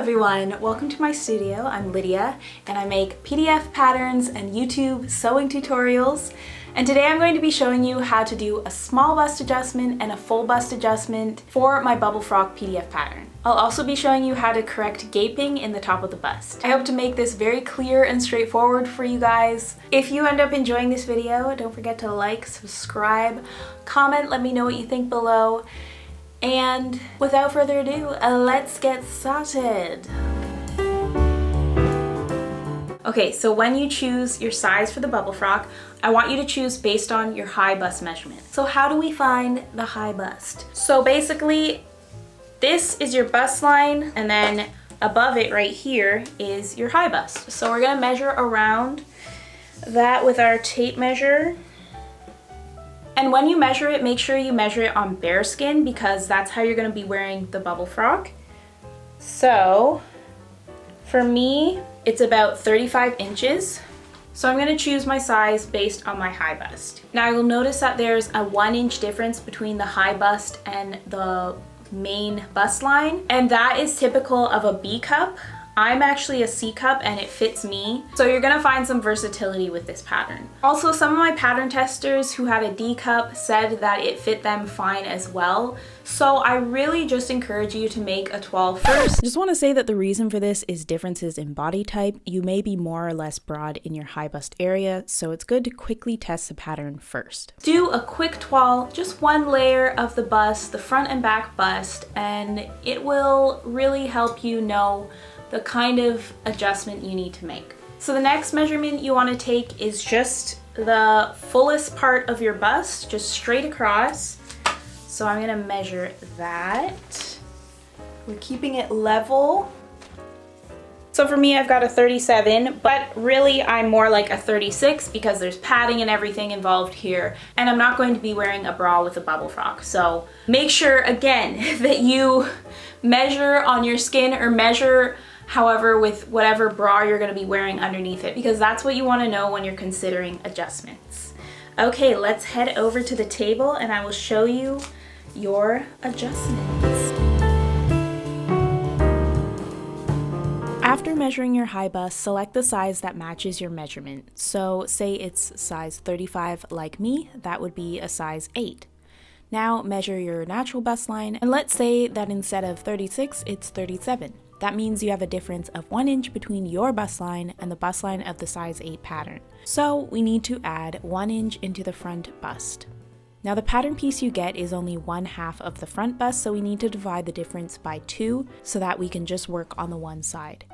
everyone, welcome to my studio. I'm Lydia and I make PDF patterns and YouTube sewing tutorials. And today I'm going to be showing you how to do a small bust adjustment and a full bust adjustment for my bubble frock PDF pattern. I'll also be showing you how to correct gaping in the top of the bust. I hope to make this very clear and straightforward for you guys. If you end up enjoying this video, don't forget to like, subscribe, comment, let me know what you think below. And without further ado, let's get started. Okay, so when you choose your size for the bubble frock, I want you to choose based on your high bust measurement. So how do we find the high bust? So basically, this is your bust line, and then above it right here is your high bust. So we're gonna measure around that with our tape measure. And when you measure it, make sure you measure it on bare skin because that's how you're gonna be wearing the bubble frock. So for me, it's about 35 inches. So I'm gonna choose my size based on my high bust. Now you'll notice that there's a 1 inch difference between the high bust and the main bust line, and that is typical of a B cup. I'm actually a C cup and it fits me. So you're gonna find some versatility with this pattern. Also, some of my pattern testers who had a D cup said that it fit them fine as well. So I really just encourage you to make a 12 first. Just want to say that the reason for this is differences in body type. You may be more or less broad in your high bust area, so it's good to quickly test the pattern first. Do a quick toile, just one layer of the bust, the front and back bust, and it will really help you know the kind of adjustment you need to make. So the next measurement you want to take is just the fullest part of your bust, just straight across. So I'm gonna measure that. We're keeping it level. So for me, I've got a 37, but really I'm more like a 36 because there's padding and everything involved here. And I'm not going to be wearing a bra with a bubble frock. So make sure, again, that you measure on your skin or measure however with whatever bra you're gonna be wearing underneath it, because that's what you wanna know when you're considering adjustments. Okay, let's head over to the table and I will show you your adjustments. After measuring your high bust, select the size that matches your measurement. So say it's size 35 like me, that would be a size 8. Now measure your natural bust line, and let's say that instead of 36, it's 37. That means you have a difference of 1 inch between your bust line and the bust line of the size 8 pattern. So we need to add 1 inch into the front bust. Now the pattern piece you get is only 1/2 of the front bust, so we need to divide the difference by 2 so that we can just work on the one side.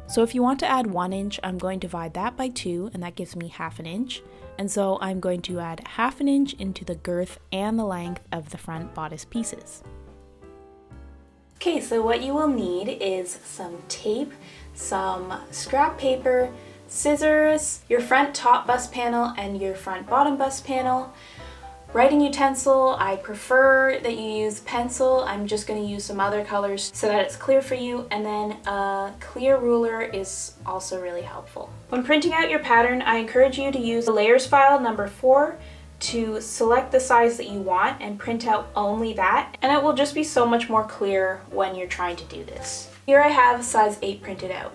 So if you want to add 1 inch, I'm going to divide that by 2, and that gives me 1/2 inch. And so I'm going to add 1/2 inch into the girth and the length of the front bodice pieces. Okay, so what you will need is some tape, some scrap paper, scissors, your front top bust panel and your front bottom bust panel, writing utensil. I prefer that you use pencil. I'm just going to use some other colors so that it's clear for you, and then a clear ruler is also really helpful. When printing out your pattern, I encourage you to use the layers file number 4 to select the size that you want and print out only that, and it will just be so much more clear when you're trying to do this. Here I have size 8 printed out.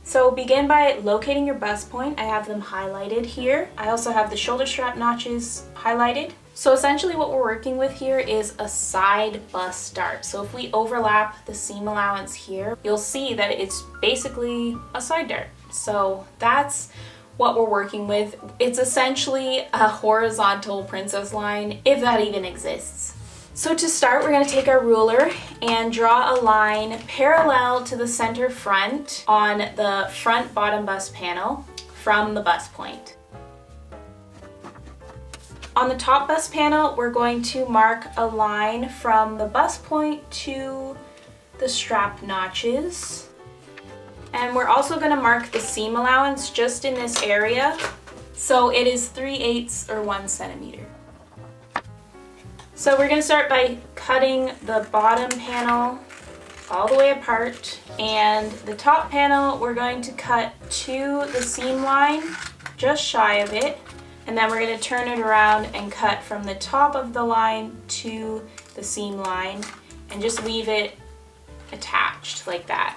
So begin by locating your bust point. I have them highlighted here. I also have the shoulder strap notches highlighted. So essentially what we're working with here is a side bust start. So if we overlap the seam allowance here, you'll see that it's basically a side dart. So that's what we're working with. It's essentially a horizontal princess line, if that even exists. So to start, we're going to take our ruler and draw a line parallel to the center front on the front bottom bust panel from the bust point. On the top bust panel, we're going to mark a line from the bust point to the strap notches. And we're also going to mark the seam allowance just in this area. So it is 3/8 or 1 centimeter. So we're going to start by cutting the bottom panel all the way apart, and the top panel we're going to cut to the seam line, just shy of it, and then we're going to turn it around and cut from the top of the line to the seam line and just leave it attached like that.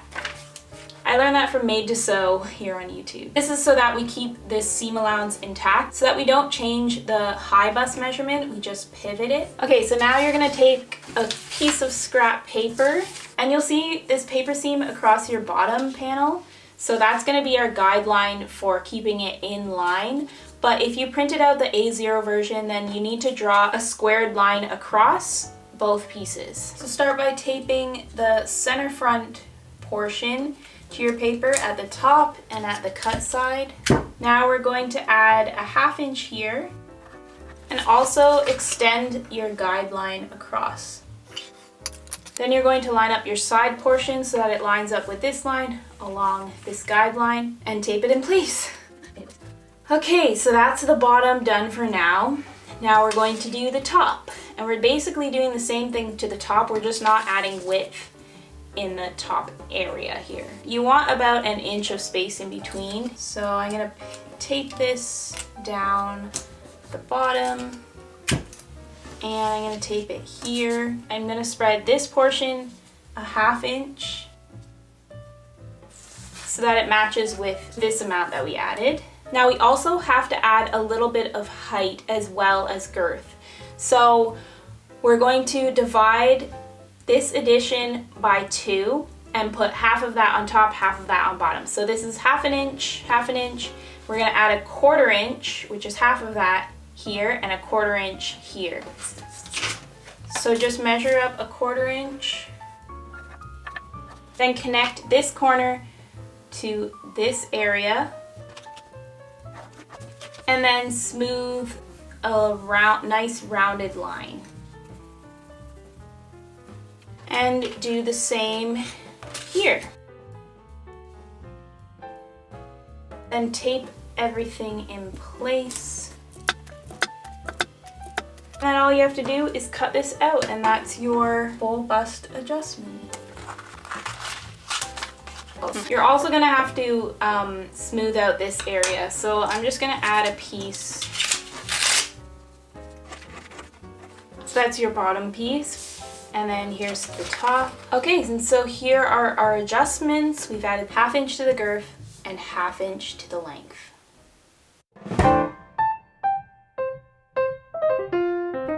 I learned that from Made to Sew here on YouTube. This is so that we keep this seam allowance intact, so that we don't change the high bust measurement, we just pivot it. Okay, so now you're gonna take a piece of scrap paper, and you'll see this paper seam across your bottom panel. So that's gonna be our guideline for keeping it in line. But if you printed out the A0 version, then you need to draw a squared line across both pieces. So start by taping the center front portion to your paper at the top and at the cut side. Now we're going to add a 1/2 inch here and also extend your guideline across. Then you're going to line up your side portion so that it lines up with this line along this guideline and tape it in place. Okay, so that's the bottom done for now. Now we're going to do the top, and we're basically doing the same thing to the top, we're just not adding width in the top area here. You want about 1 inch of space in between. So I'm gonna tape this down the bottom, and I'm gonna tape it here. I'm gonna spread this portion a 1/2 inch so that it matches with this amount that we added. Now we also have to add a little bit of height as well as girth. So we're going to divide this addition by 2 and put 1/2 of that on top, 1/2 of that on bottom. So this is 1/2 inch, 1/2 inch. We're gonna add a 1/4 inch, which is 1/2 of that here, and a 1/4 inch here. So just measure up a 1/4 inch. Then connect this corner to this area. And then smooth a nice rounded line. And do the same here. Then tape everything in place. And then all you have to do is cut this out, and that's your full bust adjustment. You're also gonna have to smooth out this area. So I'm just gonna add a piece. So that's your bottom piece. And then here's the top. Okay, and so here are our adjustments. We've added 1/2 inch to the girth and 1/2 inch to the length.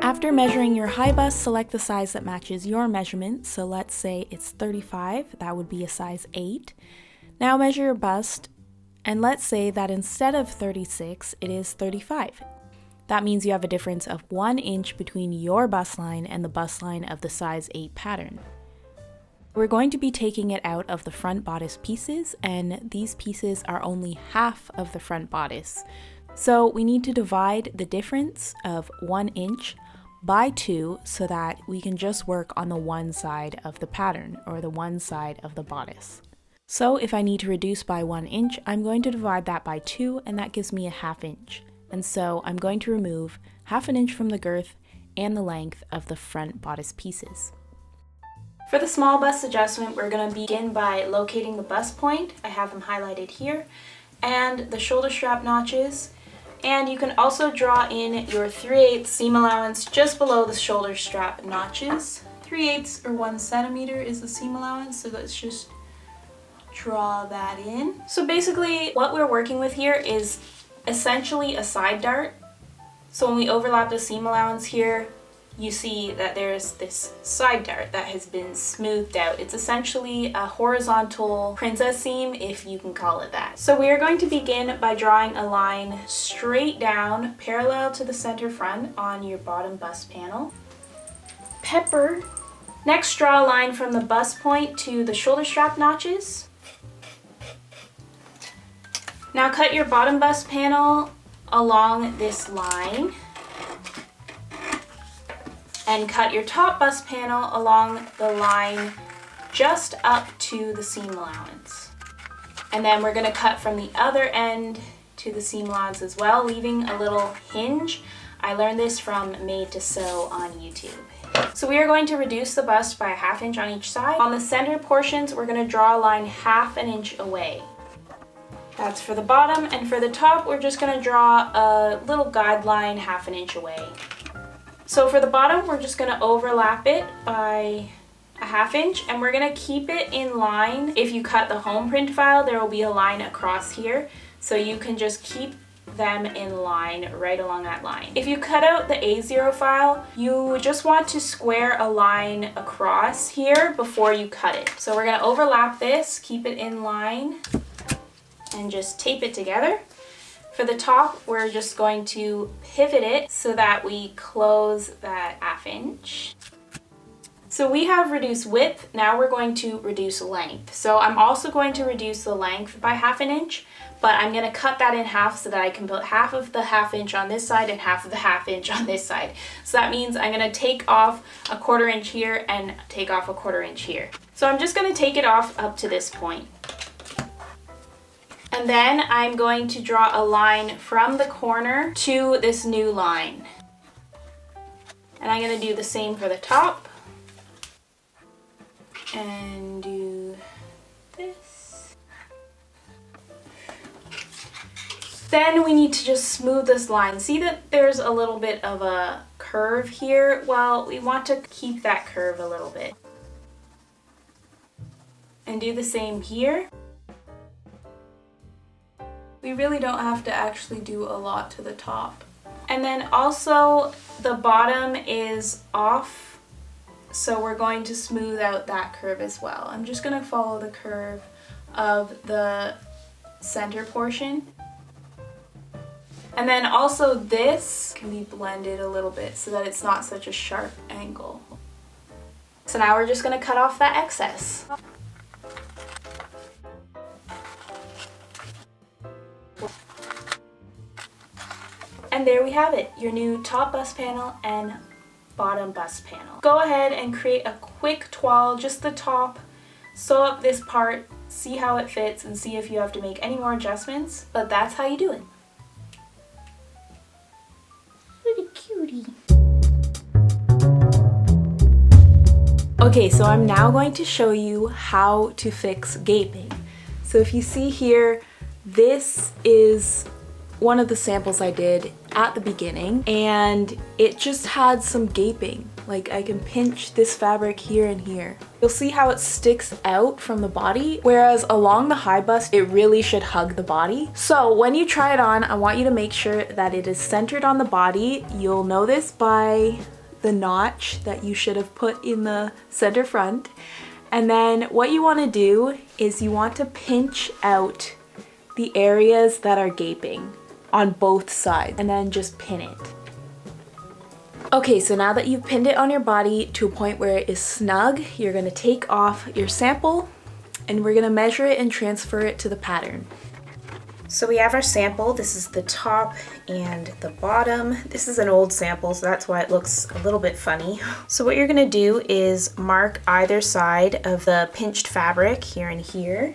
After measuring your high bust, select the size that matches your measurement. So let's say it's 35, that would be a size 8. Now measure your bust, and let's say that instead of 36, it is 35. That means you have a difference of 1 inch between your bust line and the bust line of the size 8 pattern. We're going to be taking it out of the front bodice pieces, and these pieces are only 1/2 of the front bodice. So we need to divide the difference of 1 inch by 2 so that we can just work on the one side of the pattern, or the one side of the bodice. So if I need to reduce by 1 inch, I'm going to divide that by 2, and that gives me a 1/2 inch. And so I'm going to remove 1/2 inch from the girth and the length of the front bodice pieces. For the small bust adjustment, we're going to begin by locating the bust point. I have them highlighted here, and the shoulder strap notches. And you can also draw in your 3/8 seam allowance just below the shoulder strap notches. 3/8 or 1 centimeter is the seam allowance, so let's just draw that in. So basically what we're working with here is essentially a side dart. So when we overlap the seam allowance here, you see that there's this side dart that has been smoothed out. It's essentially a horizontal princess seam, if you can call it that. So we are going to begin by drawing a line straight down parallel to the center front on your bottom bust panel. Pepper. Next, draw a line from the bust point to the shoulder strap notches. Now cut your bottom bust panel along this line, and cut your top bust panel along the line just up to the seam allowance. And then we're going to cut from the other end to the seam allowance as well, leaving a little hinge. I learned this from Made to Sew on YouTube. So we are going to reduce the bust by a 1/2 inch on each side. On the center portions, we're going to draw a line 1/2 inch away. That's for the bottom, and for the top, we're just going to draw a little guideline 1/2 inch away. So for the bottom, we're just going to overlap it by 1/2 inch, and we're gonna keep it in line. If you cut the home print file, there will be a line across here, so you can just keep them in line right along that line. If you cut out the A0 file, you just want to square a line across here before you cut it. So we're gonna overlap this, keep it in line, and just tape it together. For the top, we're just going to pivot it so that we close that 1/2 inch. So we have reduced width, now we're going to reduce length. So I'm also going to reduce the length by 1/2 inch, but I'm gonna cut that in half so that I can put half of the 1/2 inch on this side and half of the 1/2 inch on this side. So that means I'm gonna take off a 1/4 inch here and take off a 1/4 inch here. So I'm just gonna take it off up to this point. And then I'm going to draw a line from the corner to this new line. And I'm gonna do the same for the top. And do this. Then we need to just smooth this line. See that there's a little bit of a curve here? Well, we want to keep that curve a little bit. And do the same here. We really don't have to actually do a lot to the top. And then also the bottom is off, so we're going to smooth out that curve as well. I'm just gonna follow the curve of the center portion. And then also this can be blended a little bit so that it's not such a sharp angle. So now we're just gonna cut off that excess. And there we have it, your new top bust panel and bottom bust panel. Go ahead and create a quick toile, just the top, sew up this part, see how it fits, and see if you have to make any more adjustments, but that's how you do it. Look at cutie. Okay, so I'm now going to show you how to fix gaping. So if you see here, this is one of the samples I did at the beginning, and it just had some gaping. Like, I can pinch this fabric here and here. You'll see how it sticks out from the body, whereas along the high bust, it really should hug the body. So when you try it on, I want you to make sure that it is centered on the body. You'll know this by the notch that you should have put in the center front. And then what you want to do is you want to pinch out the areas that are gaping on both sides, and then just pin it. Okay, so now that you've pinned it on your body to a point where it is snug, you're gonna take off your sample and we're gonna measure it and transfer it to the pattern. So we have our sample. This is the top and the bottom. This is an old sample, so that's why it looks a little bit funny. So what you're gonna do is mark either side of the pinched fabric here and here.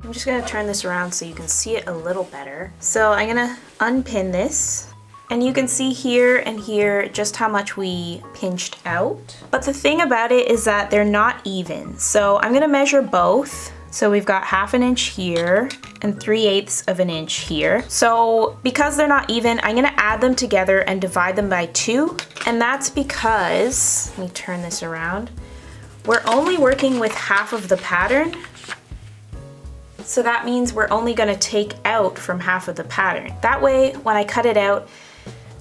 I'm just gonna turn this around so you can see it a little better. So I'm gonna unpin this, and you can see here and here just how much we pinched out. But the thing about it is that they're not even. So I'm gonna measure both. So we've got 1/2 inch here and 3/8 of an inch here. So because they're not even, I'm gonna add them together and divide them by 2. And that's because, let me turn this around, we're only working with half of the pattern. So that means we're only gonna take out from half of the pattern. That way, when I cut it out,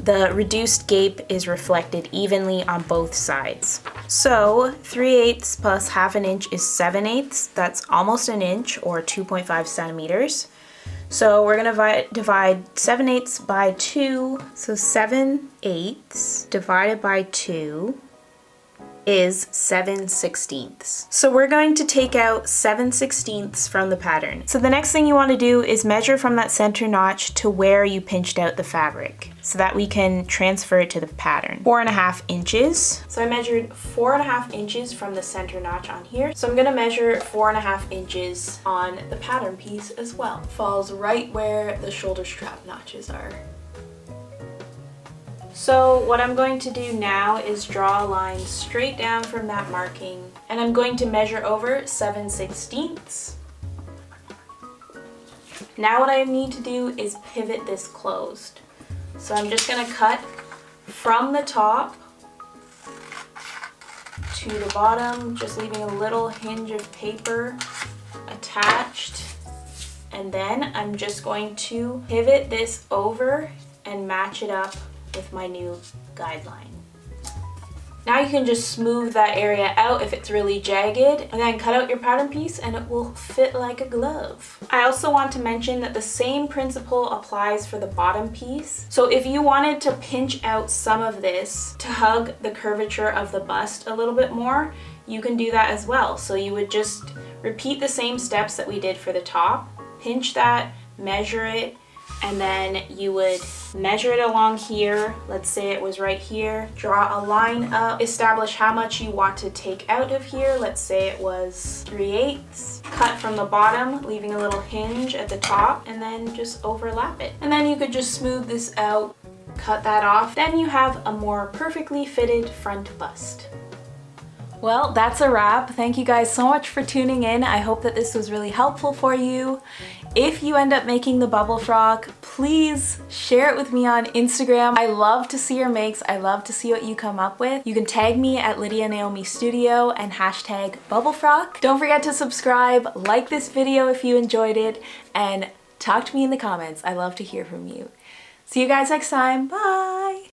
the reduced gape is reflected evenly on both sides. So 3/8 plus 1/2 inch is 7/8. That's almost an inch, or 2.5 centimeters. So we're gonna divide 7/8 by 2. So 7/8 divided by 2 is 7/16. So we're going to take out 7/16 from the pattern. So the next thing you want to do is measure from that center notch to where you pinched out the fabric so that we can transfer it to the pattern. 4.5 inches. So I measured 4.5 inches from the center notch on here. So I'm going to measure 4.5 inches on the pattern piece as well. Falls right where the shoulder strap notches are. So what I'm going to do now is draw a line straight down from that marking, and I'm going to measure over 7/16. Now what I need to do is pivot this closed. So I'm just going to cut from the top to the bottom, just leaving a little hinge of paper attached. And then I'm just going to pivot this over and match it up with my new guideline. Now you can just smooth that area out if it's really jagged, and then cut out your pattern piece and it will fit like a glove. I also want to mention that the same principle applies for the bottom piece. So if you wanted to pinch out some of this to hug the curvature of the bust a little bit more, you can do that as well. So you would just repeat the same steps that we did for the top, pinch that, measure it, and then you would measure it along here. Let's say it was right here. Draw a line up, establish how much you want to take out of here. Let's say it was 3/8. Cut from the bottom, leaving a little hinge at the top, and then just overlap it. And then you could just smooth this out, cut that off. Then you have a more perfectly fitted front bust. Well, that's a wrap. Thank you guys so much for tuning in. I hope that this was really helpful for you. If you end up making the bubble frock, please share it with me on Instagram. I love to see your makes. I love to see what you come up with. You can tag me at Lydia Naomi Studio and hashtag bubble frock. Don't forget to subscribe, like this video if you enjoyed it, and talk to me in the comments. I love to hear from you. See you guys next time. Bye!